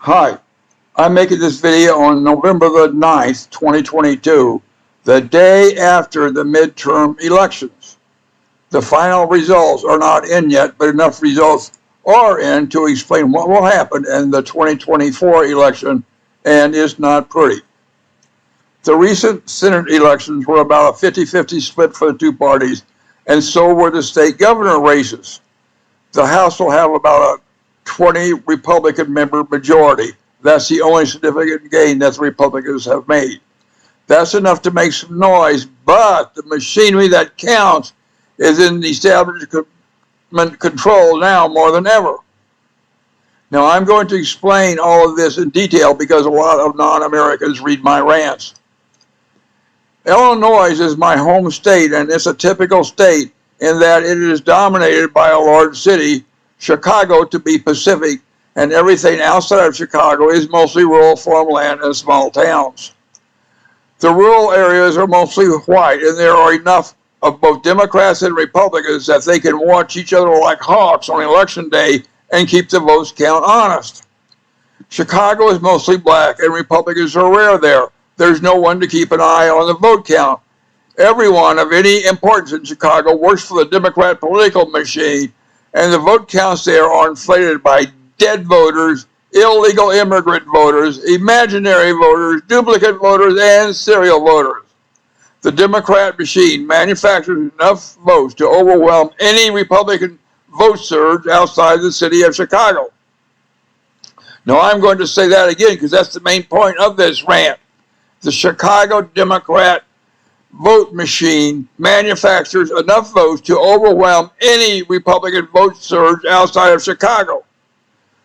Hi, I'm making this video on November the 9th, 2022, the day after the midterm elections. The final results are not in yet, but enough results are in to explain what will happen in the 2024 election, and it's not pretty. The recent Senate elections were about a 50-50 split for the two parties, and so were the state governor races. The House will have about a 20 Republican member majority. That's the only significant gain that the Republicans have made. That's enough to make some noise, but the machinery that counts is in the establishment control now more than ever. Now, I'm going to explain all of this in detail because a lot of non-Americans read my rants. Illinois is my home state, and it's a typical state in that it is dominated by a large city, Chicago to be Pacific, and everything outside of Chicago is mostly rural farmland and small towns. The rural areas are mostly white, and there are enough of both Democrats and Republicans that they can watch each other like hawks on election day and keep the votes count honest. Chicago is mostly black, and Republicans are rare there. There's no one to keep an eye on the vote count. Everyone of any importance in Chicago works for the Democrat political machine, and the vote counts there are inflated by dead voters, illegal immigrant voters, imaginary voters, duplicate voters, and serial voters. The Democrat machine manufactures enough votes to overwhelm any Republican vote surge outside the city of Chicago. Now, I'm going to say that again because that's the main point of this rant. The Chicago Democrat vote machine manufactures enough votes to overwhelm any Republican vote surge outside of Chicago.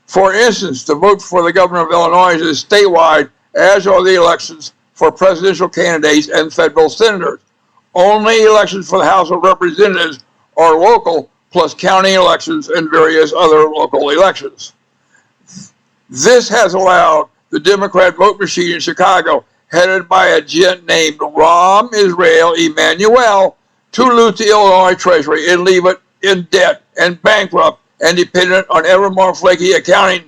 For instance, the vote for the governor of Illinois is statewide, as are the elections for presidential candidates and federal senators. Only elections for the House of Representatives are local, plus county elections and various other local elections. This has allowed the Democrat vote machine in Chicago, headed by a gent named Rahm Israel Emanuel, to loot the Illinois Treasury and leave it in debt and bankrupt and dependent on ever more flaky accounting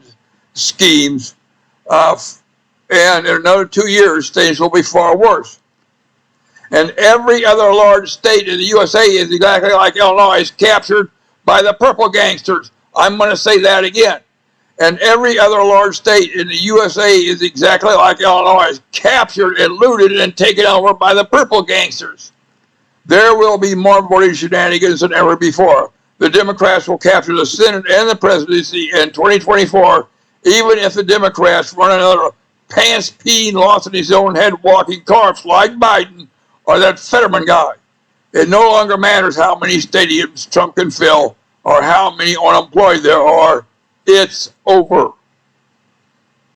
schemes. And in another 2 years, things will be far worse. And every other large state in the USA is exactly like Illinois, captured by the purple gangsters. I'm going to say that again. And every other large state in the USA is exactly like Illinois, captured and looted and taken over by the purple gangsters. There will be more voting shenanigans than ever before. The Democrats will capture the Senate and the presidency in 2024, even if the Democrats run another pants-peeing, lost-in-his-own-head walking corpse like Biden or that Fetterman guy. It no longer matters how many stadiums Trump can fill or how many unemployed there are. It's over.